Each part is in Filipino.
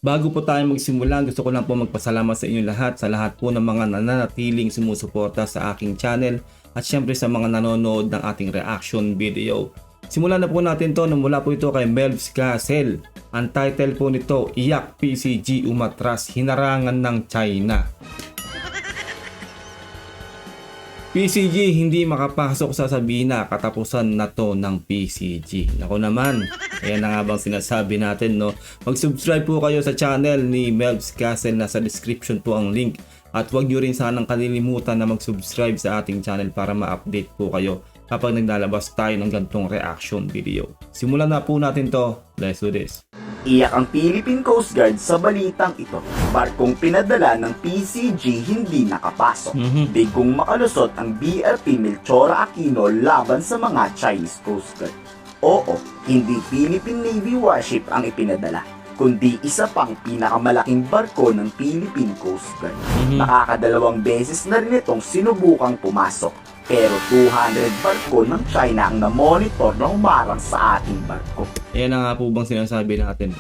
Bago po tayo magsimula, gusto ko lang po magpasalamat sa inyo lahat, sa lahat po ng mga nananatiling sumusuporta sa aking channel at syempre sa mga nanonood ng ating reaction video. Simulan na po natin to, mula po ito kay Melvs Castle. Ang title po nito, Iyak PCG Umatras, Hinarangan ng China. PCG hindi makapasok sa Sabina, katapusan na to ng PCG. Nako naman, ayan na nga bang sinasabi natin, no? Mag-subscribe po kayo sa channel ni Melvs Castle, nasa description po ang link. At huwag nyo rin sanang kalilimutan na mag-subscribe sa ating channel para ma-update po kayo kapag naglalabas tayo ng gantong reaction video. Simulan na po natin to, let's do this. Iyak ang Philippine Coast Guard sa balitang ito. Barkong pinadala ng PCG hindi nakapasok. Bigong makalusot ang BRP Melchora Aquino laban sa mga Chinese Coast Guard. Oo, hindi Philippine Navy warship ang ipinadala, kundi isa pang pinakamalaking barko ng Philippine Coast Guard. Nakakadalawang beses na rin itong sinubukang pumasok. Pero 200 barko ng China ang na-monitor na humarang sa ating barko. Ayan na nga po bang sinasabi natin.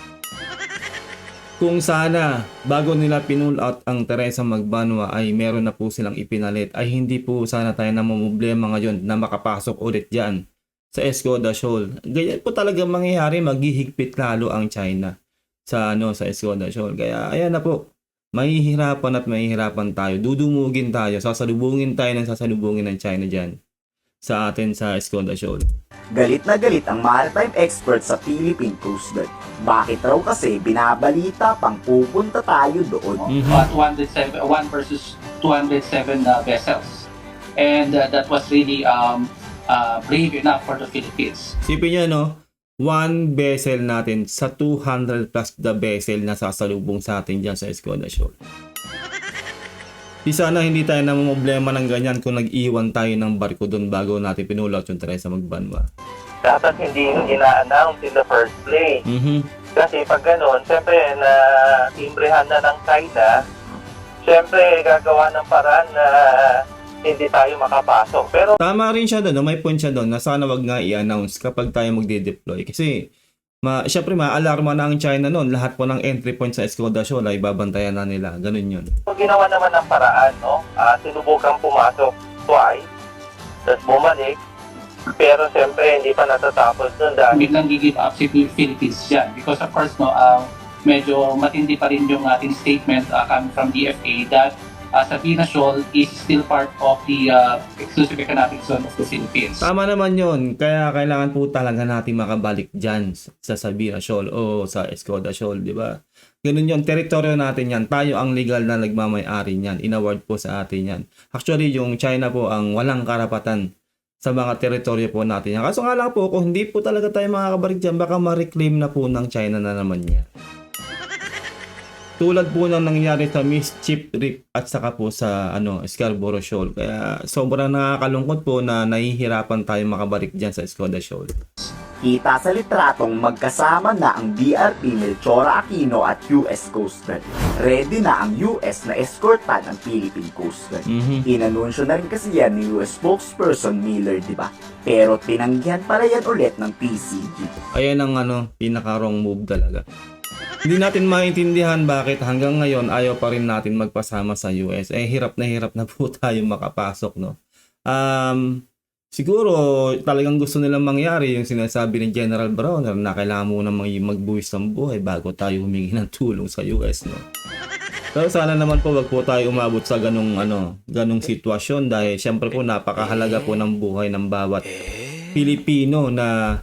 Kung sana bago nila pinull out ang Teresa Magbanwa ay meron na po silang ipinalit, ay hindi po sana tayo na mamumblema ngayon na makapasok ulit dyan sa Escoda Shoal. Ganyan po talaga mangyayari, maghihigpit lalo ang China sa Escoda Shoal. Kaya ayan na po. Mahihirapan at mahihirapan tayo. Dudumugin tayo. Sasalubungin tayo ng sasalubungin ng China dyan sa atin sa Escoda Shoal. Galit na galit ang maritime expert sa Philippine Coast Guard. Bakit raw kasi binabalita pang pupunta tayo doon? At 107, 1 versus 207 vessels. And that was really brave enough for the Philippines. Sipin nyo, no? One vessel natin sa 200 plus the vessel na sasalubong sa atin dyan sa Escoda Shoal. Di sana hindi tayo namumblema ng ganyan kung nag-iwan tayo ng barko doon bago natin pinulot yung Teresa Magbanwa. Dapat hindi yung ina-announce in the first place. Kasi pag gano'n, siyempre na timbrehan na ng China, siyempre gagawa ng paraan na hindi tayo makapasok. Pero Tama rin siya doon, no? May point siya doon na sana wag nga i-announce kapag tayo magde-deploy. Kasi syempre ma-alarma na ang China noon. Lahat po ng entry point sa Escoda Shoal ay babantayan na nila. Ganun yun. pag ginawa naman ng paraan, no? Sinubukan pumasok twice, tapos bumalik. Pero siyempre hindi pa natatapos doon dahil Biglang give up si Philippines dyan. Because of course, medyo matindi pa rin yung ating statement coming from DFA that Sabina Shoal is still part of the exclusive economic zone of the Philippines. Tama naman yun. Kaya kailangan po talaga natin makabalik dyan sa Sabina Shoal o sa Escoda Shoal, di ba? Ganun yun. Teritoryo natin yan. Tayo ang legal na nagmamay-ari niyan. Inaward po sa atin yan. Actually, yung China po ang walang karapatan sa mga teritoryo po natin yan. Kaso nga lang po, kung hindi po talaga tayo makakabalik dyan, baka ma-reclaim na po ng China na naman yan. Tulad po ng nangyari sa Mischief Reef at saka po sa Scarborough Shoal. Kaya sobrang nakakalungkot po na nahihirapan tayo makabalik dyan sa Escoda Shoal. Kita sa litratong magkasama na ang BRP Melchora Aquino at US Coast Guard. Ready na ang US na escortan ang Philippine Coast Guard. Inanunsyo na rin kasi yan ni US spokesperson Miller, di ba? Pero tinanggihan para yan ulit ng PCG. Ayan ang pinaka-wrong move talaga. Hindi natin maintindihan bakit hanggang ngayon ayaw pa rin natin magpasama sa US. Hirap na po tayo makapasok, no? Siguro talagang gusto nilang mangyari yung sinasabi ni General Browner na kailangan muna magbuwis ng buhay bago tayo humingi ng tulong sa US, no? Pero sana naman po wag po tayo umabot sa ganung sitwasyon dahil syempre po napakahalaga po ng buhay ng bawat Pilipino na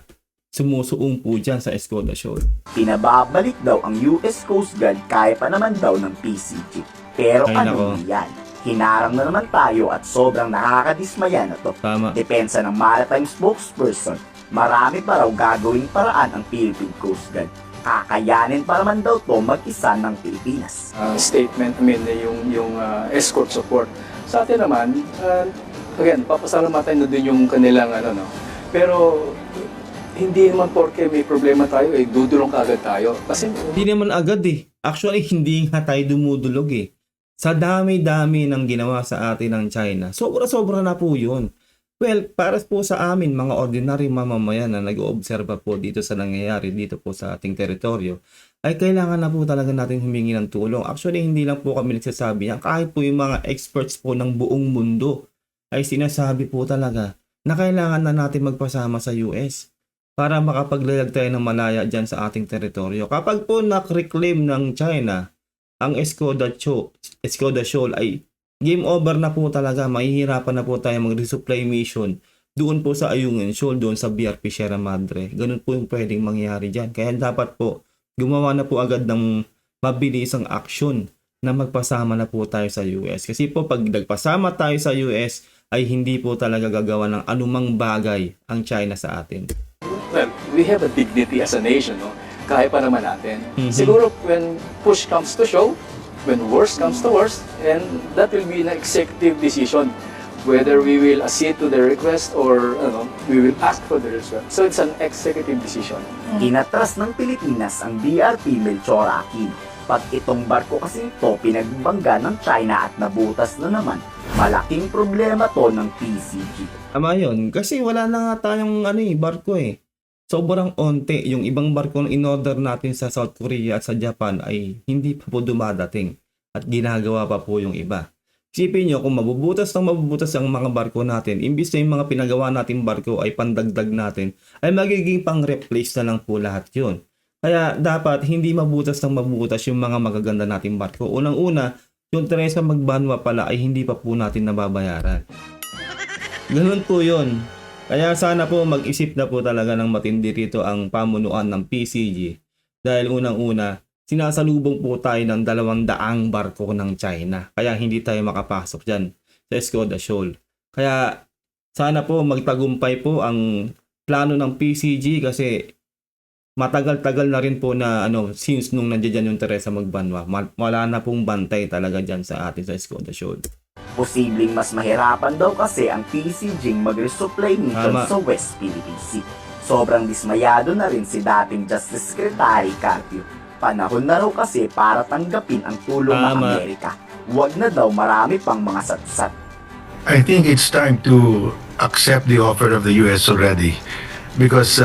sumusuong po dyan sa Escoda Shoal. Pinababalik daw ang US Coast Guard kaya pa naman daw ng PCG. Pero Ay, ano nako. yan? Hinarang na naman tayo at sobrang nakakadismaya na to. Tama. Depensa ng maritime spokesperson, marami pa raw gagawing paraan ang Philippine Coast Guard. Kakayanin pa naman daw to mag-isa ng Pilipinas. Statement, yung escort support. Sa atin naman, again, papasalamatan na din yung kanilang Pero hindi naman porke may problema tayo, dudulong kaagad tayo. Kasi Hindi naman agad eh. Actually, hindi nga tayo dumudulog eh. Sa dami-dami ng ginawa sa atin ng China, sobra-sobra na po yun. Well, para po sa amin, mga ordinary mamamayan na nag-oobserba po dito sa nangyayari dito po sa ating teritoryo, ay kailangan na po talaga natin humingi ng tulong. Actually, hindi lang po kami nagsasabi yan. Kahit po yung mga experts po ng buong mundo ay sinasabi po talaga na kailangan na natin magpasama sa US para makapaglayag tayo ng malaya dyan sa ating teritoryo. Kapag po nakreclaim ng China ang Escoda Shoal ay game over na po talaga. Mahihirapan na po tayo mag-resupply mission doon po sa Ayungin Shoal, doon sa BRP Sierra Madre. Ganun po yung pwedeng mangyari dyan. Kaya dapat po gumawa na po agad ng mabilisang aksyon na magpasama na po tayo sa US. Kasi po pag nagpasama tayo sa US ay hindi po talaga gagawa ng anumang bagay ang China sa atin. Well, we have a dignity as a nation, no? Kaya pa naman natin. Mhm. Siguro when push comes to shove, when worst comes to worst, and that will be an executive decision whether we will accede to the request or we will ask for the request. So it's an executive decision. Inatras ng Pilipinas ang BRP Melchora Aquino. Pag itong barko kasing to pinagbangga ng China at nabutas na naman, malaking problema to ng PCG. Tama yun. Kasi wala na nga tayong barko eh. Sobrang onte. Yung ibang barko na in-order natin sa South Korea at sa Japan ay hindi pa po dumadating. At ginagawa pa po yung iba. Isipin nyo, kung mabubutas ang mga barko natin, imbis na yung mga pinagawa natin barko ay pandagdag natin, ay magiging pang-replace na lang po lahat yun. Kaya dapat hindi mabutas yung mga magaganda nating barko. Unang-una, yung Teresa Magbanwa pala ay hindi pa po natin nababayaran. Ganun po yun. Kaya sana po mag-isip na po talaga ng matindi rito ang pamunuan ng PCG. Dahil unang-una, sinasalubong po tayo ng 200 barko ng China. Kaya hindi tayo makapasok dyan sa Escoda Shoal. Kaya sana po magtagumpay po ang plano ng PCG kasi matagal-tagal na rin po na since nung nandiyan yung Teresa Magbanwa, wala na pong bantay talaga dyan sa atin sa Escoda Shoal. Posibleng mas mahirapan daw kasi ang PCG mag-resupply mission sa West Philippine Sea. Sobrang dismayado na rin si dating Justice Secretary Carpio. Panahon na raw kasi para tanggapin ang tulong ng Amerika. Huwag na daw marami pang mga satsat. I think it's time to accept the offer of the US already because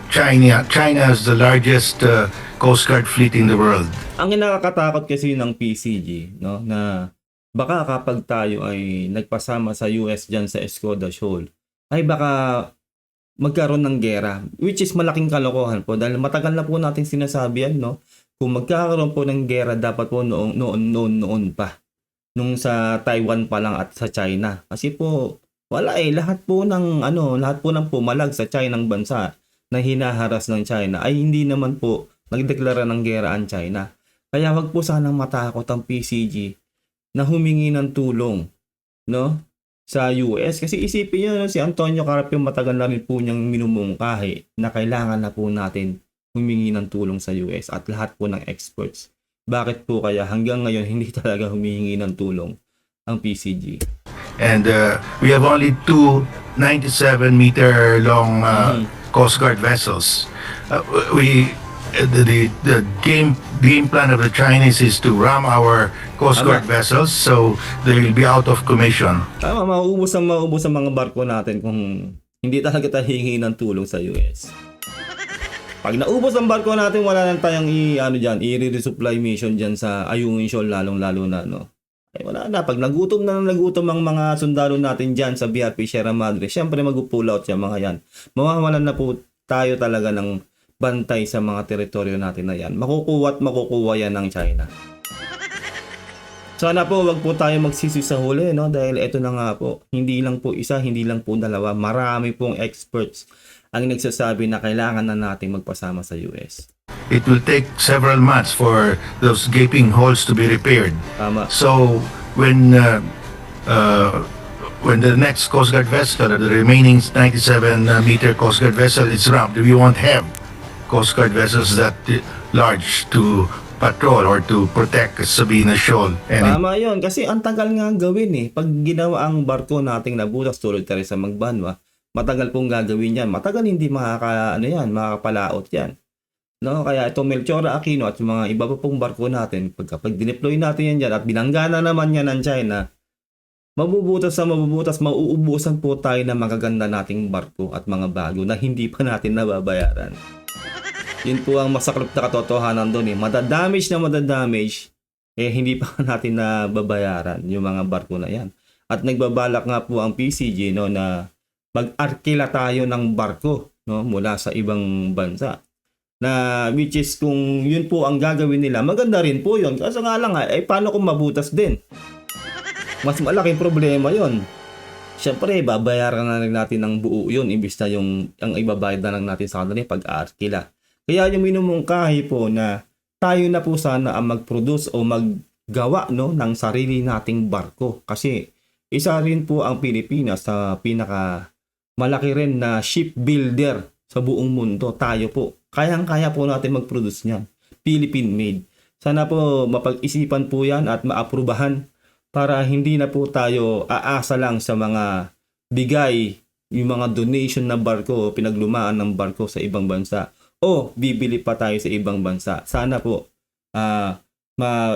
China is the largest Coast Guard fleet in the world. Ang nakakatakot kasi ng PCG, na baka kapag tayo ay nagpasama sa US dyan sa Escoda Shoal, ay baka magkaroon ng gera, which is malaking kalokohan po dahil matagal na po natin sinasabi yan, kung magkakaroon po ng gera dapat po noon pa, nung sa Taiwan pa lang at sa China. Kasi po wala lahat po ng pumalag sa China ng bansa na hinaharas ng China ay hindi naman po nagdeklara ng gera ang China. Kaya wag po sanang matakot ang PCG na humingi ng tulong sa US. Kasi isipin nyo, si Antonio Carpio matagal na rin po niyang minumungkahi na kailangan na po natin humingi ng tulong sa US at lahat po ng experts. Bakit po kaya hanggang ngayon hindi talaga humihingi ng tulong ang PCG? And we have only two 97-meter long Coast Guard vessels. The game plan of the Chinese is to ram our Coast Guard vessels so they will be out of commission. Tama, maubos ang mga barko natin kung hindi talaga tayo hihingi ng tulong sa US. Pag naubos ang barko natin, wala nang tayong i-resupply mission dyan sa Ayungin Shoal, lalong-lalo na, Ay wala na. Pag nagutom ang mga sundalo natin dyan sa BRP Sierra Madre, syempre mag-pull out yan mga yan. Mawawalan na po tayo talaga ng bantay sa mga teritoryo natin na yan. Makukuha yan ng China. Sana po wag po tayo magsisi sa huli, dahil ito na nga po, hindi lang po isa, hindi lang po dalawa, marami pong experts ang nagsasabi na kailangan na natin magpasama sa US. It will take several months for those gaping holes to be repaired. Tama. So when the next Coast Guard vessel, the remaining 97-meter Coast Guard vessel is rammed, we won't have Coast Guard vessels that large to patrol or to protect Sabina Shoal. Tama yun. Kasi ang tagal nga gawin Pag ginawa ang barko nating nabutas tulad Teresa Magbanwa, matagal pong gagawin yan. Matagal hindi makakapalaot yan. Kaya itong Melchora Aquino at mga iba pa pong barko natin, pag dineploy natin yan dyan at binangga na naman yan ng China, mabubutas, mauubusan po tayo ng magaganda nating barko at mga bago na hindi pa natin nababayaran. Yun po ang masaklap na katotohanan doon eh. Madadamage, hindi pa natin nababayaran yung mga barko na yan. At nagbabalak nga po ang PCG no, na mag-arkila tayo ng barko no, mula sa ibang bansa. Na which is kung yun po ang gagawin nila, maganda rin po yun. Kaso nga lang paano kung mabutas din? Mas malaking problema yon. Siyempre, babayaran na lang natin ng buo yun, imbis na ang ibabayad na lang natin sa kanila pag-aarkila. Kaya yung minumungkahi po na tayo na po sana ang mag-produce o maggawa no, ng sarili nating barko. Kasi isa rin po ang Pilipinas sa pinaka malaki rin na shipbuilder sa buong mundo. Tayo po. Kayang-kaya po natin mag-produce niyan. Philippine made. Sana po mapag-isipan po yan at maaprubahan para hindi na po tayo aasa lang sa mga bigay, yung mga donation na barko, pinaglumaan ng barko sa ibang bansa o bibili pa tayo sa ibang bansa. Sana po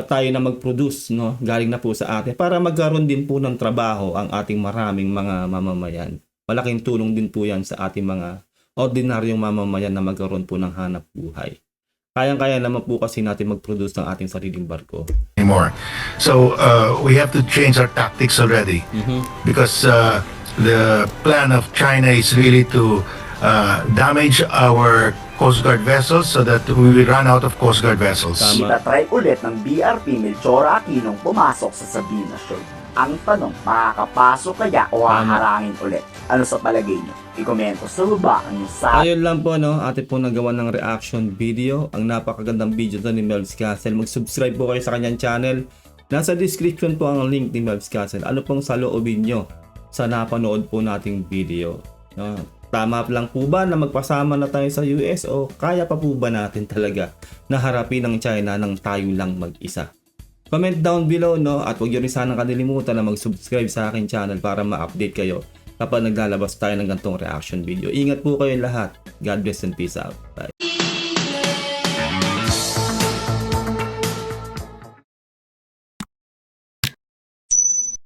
tayo na mag-produce no, galing na po sa atin para magkaroon din po ng trabaho ang ating maraming mga mamamayan. Malaking tulong din po yan sa ating mga ordinaryong mamamayan na magkaroon po ng hanap buhay. Kayang-kaya naman po kasi natin mag-produce ng ating sariling barko. Anymore. So we have to change our tactics already because the plan of China is really to damage our Coast Guard vessels so that we will run out of Coast Guard vessels. Tama. Itatry ulit ng BRP Melchora Aquinong pumasok sa Sabina Shoal. Ang tanong, makakapasok kaya o haharangin ulit? Ano sa palagay nyo? I-komento sa baba ang sa Ayun lang po no, atin po nagawa ng reaction video. Ang napakagandang video to ni Melvs Castle. Mag-subscribe po kayo sa kanyang channel. Nasa description po ang link ni Melvs Castle. Ano pong saloobin nyo sa napanood po nating video? No? Tama lang po ba na magpasama na tayo sa US o kaya pa po ba natin talaga na harapin ng China ng tayo lang mag-isa? Comment down below no, at huwag nyo rin sanang kalilimutan na mag-subscribe sa aking channel para ma-update kayo kapag naglalabas tayo ng ganitong reaction video. Ingat po kayo lahat. God bless and peace out. Bye.